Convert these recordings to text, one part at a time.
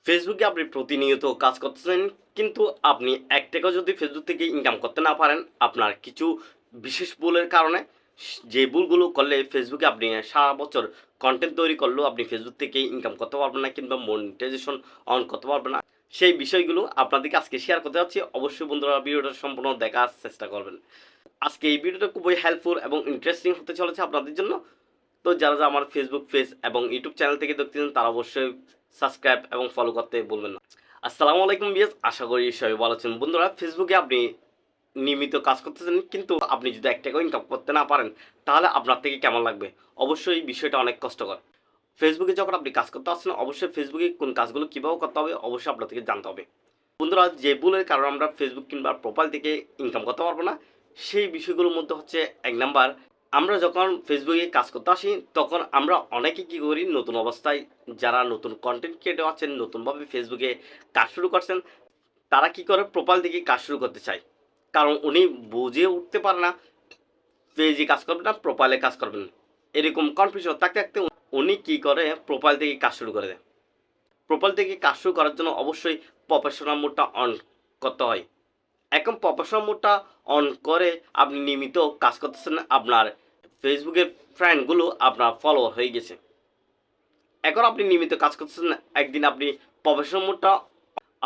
ফেসবুকে আপনি প্রতিনিয়ত কাজ করতেছেন, কিন্তু আপনি ৳১ যদি ফেসবুক থেকে ইনকাম করতে না পারেন, আপনার কিছু বিশেষ ভুলের কারণে যে ভুলগুলো করলে ফেসবুকে আপনি সারা বছর কনটেন্ট তৈরি করলেও আপনি ফেসবুক থেকে ইনকাম করতে পারবেন না কিংবা মনিটাইজেশন অন করতে পারবেন না। সেই বিষয়গুলো আপনাদেরকে আজকে শেয়ার করতে যাচ্ছি। অবশ্যই বন্ধুরা ভিডিওটা সম্পূর্ণ দেখার চেষ্টা করবেন। আজকে এই ভিডিওটা খুবই হেল্পফুল এবং ইন্টারেস্টিং হতে চলেছে আপনাদের জন্য। তো যারা আমার ফেসবুক পেজ এবং ইউটিউব চ্যানেল থেকে দেখতেছেন তারা অবশ্যই সাবস্ক্রাইব এবং ফলো করতে ভুলবেন না। আসসালামু আলাইকুম ভিউয়ার্স, আশা করি সবাই ভালো আছেন। বন্ধুরা, ফেসবুকে আপনি নিয়মিত কাজ করতেছেন, কিন্তু আপনি যদি ৳১ ইনকাম করতে না পারেন, তাহলে আপনার থেকে কেমন লাগবে? অবশ্যই বিষয়টা অনেক কষ্টকর। ফেসবুকে যখন আপনি কাজ করতে আসছেন, অবশ্যই ফেসবুকে কোন কাজগুলো কীভাবে করতে হবে অবশ্যই আপনার থেকে জানতে হবে। বন্ধুরা, যে ভুলের কারণে আমরা ফেসবুক কিংবা প্রোফাইল থেকে ইনকাম করতে পারবো না, সেই বিষয়গুলোর মধ্যে হচ্ছে ১ নাম্বার, আমরা যখন ফেসবুকে কাজ করতে আসি তখন আমরা অনেকে কী করি, নতুন অবস্থায় যারা নতুন কন্টেন্ট ক্রিয়েটর আছেন, নতুনভাবে ফেসবুকে কাজ শুরু করছেন, তারা কী করে প্রোফাইল থেকে কাজ শুরু করতে চায়। কারণ উনি বুঝে উঠতে পারে না পেজে কাজ করবেন না প্রোফাইলে কাজ করবেন। এরকম কনফিউশন থাকতে থাকতে উনি কী করে প্রোফাইল থেকে কাজ শুরু করে দেয়। প্রোফাইল থেকে কাজ শুরু করার জন্য অবশ্যই প্রফেশনাল মোডটা অন করতে হয়। এখন প্রফেশনাল মোডটা অন করে আপনি নিয়মিত কাজ করতেছেন, আপনার ফেসবুকের ফ্রেন্ডগুলো আপনার ফলোয়ার হয়ে গেছে। এখন আপনি নিয়মিত কাজ করতেছেন, একদিন আপনি প্রফেশনাল মোডটা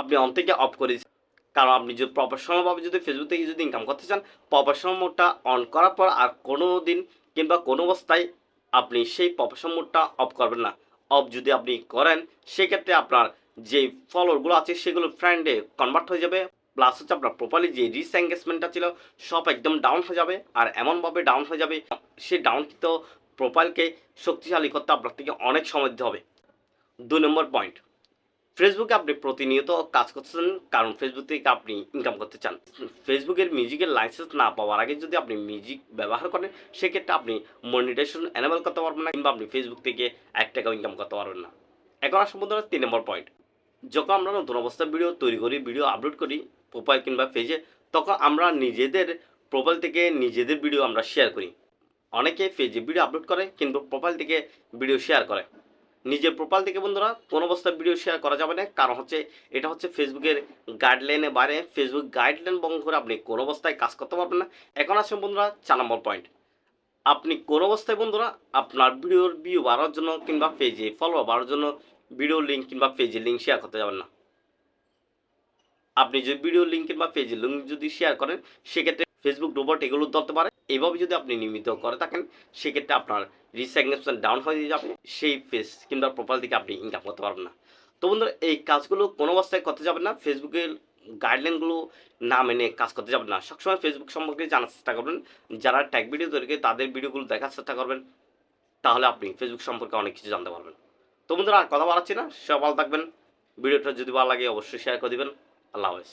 আপনি অন থেকে অফ করে দিচ্ছেন। কারণ আপনি যদি প্রফেশনালভাবে যদি ফেসবুক থেকে যদি ইনকাম করতে চান, প্রফেশনাল মোডটা অন করার পর আর কোনো দিন কিংবা কোনো অবস্থায় আপনি সেই প্রফেশনাল মোডটা অফ করবেন না। অফ যদি আপনি করেন, সেক্ষেত্রে আপনার যে ফলোয়ারগুলো আছে সেগুলো ফ্রেন্ডে কনভার্ট হয়ে যাবে। প্লাস হচ্ছে আপনার প্রোফাইলে যে রিচ এঙ্গেজমেন্টটা ছিল সব একদম ডাউন হয়ে যাবে। আর এমনভাবে ডাউন হয়ে যাবে, সেই ডাউনকৃত প্রোফাইলকে শক্তিশালী করতে আপনার থেকে অনেক সময় দিতে হবে। ২ নম্বর পয়েন্ট, ফেসবুকে আপনি প্রতিনিয়ত কাজ করতেছেন কারণ ফেসবুক থেকে আপনি ইনকাম করতে চান। ফেসবুকের মিউজিকের লাইসেন্স না পাওয়ার আগে যদি আপনি মিউজিক ব্যবহার করেন, সেক্ষেত্রে আপনি মনিটাইজেশন এনেবল করতে পারবেন না কিংবা আপনি ফেসবুক থেকে ৳১ ইনকাম করতে পারবেন না। এখন আসুন বন্ধুরা ৩ নম্বর পয়েন্ট, যখন আমরা নতুন অবস্থায় ভিডিও তৈরি করি, ভিডিও আপলোড করি প্রোফাইল কিংবা পেজে, তখন আমরা নিজেদের প্রোফাইল থেকে নিজেদের ভিডিও আমরা শেয়ার করি। অনেকে পেজে ভিডিও আপলোড করে কিন্তু প্রোফাইল থেকে ভিডিও শেয়ার করে। নিজের প্রোফাইল থেকে বন্ধুরা কোনো অবস্থায় ভিডিও শেয়ার করা যাবে না, কারণ হচ্ছে এটা হচ্ছে ফেসবুকের গাইডলাইনের বাইরে। ফেসবুক গাইডলাইন ভঙ্গ করে আপনি কোনো অবস্থায় কাজ করতে পারবেন না। এখন আসুন বন্ধুরা ৪ নম্বর পয়েন্ট, আপনি কোনো অবস্থায় বন্ধুরা আপনার ভিডিওর ভিউ বাড়ানোর জন্য কিংবা পেজে ফলোয়ার বাড়ানোর জন্য ভিডিও লিঙ্ক কিংবা পেজের লিঙ্ক শেয়ার করতে যাবেন না। আপনি যদি ভিডিও লিঙ্ক কিংবা পেজের লিঙ্ক যদি শেয়ার করেন, সেক্ষেত্রে ফেসবুক রোবট এগুলো ধরতে পারে। এইভাবে যদি আপনি নিয়মিত করে থাকেন, সেক্ষেত্রে আপনার রিচ এঙ্গেজমেন্ট ডাউন হয়ে যাবে, সেই পেজ কিংবা প্রোফাইল থেকে আপনি ইনকাম করতে পারবেন না। তো বন্ধুরা, এই কাজগুলো কোনো অবস্থায় করতে যাবেন না। ফেসবুকের গাইডলাইনগুলো না মেনে কাজ করতে যাবেন না। সবসময় ফেসবুক সম্পর্কে জানার চেষ্টা করবেন। যারা ট্যাগ ভিডিও তৈরি করে তাদের ভিডিওগুলো দেখার চেষ্টা করবেন, তাহলে আপনি ফেসবুক সম্পর্কে অনেক কিছু জানতে পারবেন। তো বন্ধুরা, আর কথা বাড়াচ্ছি না, সবাই ভালো থাকবেন। ভিডিওটা যদি ভালো লাগে অবশ্যই শেয়ার করে দিবেন। আল্লাহ হাফেজ।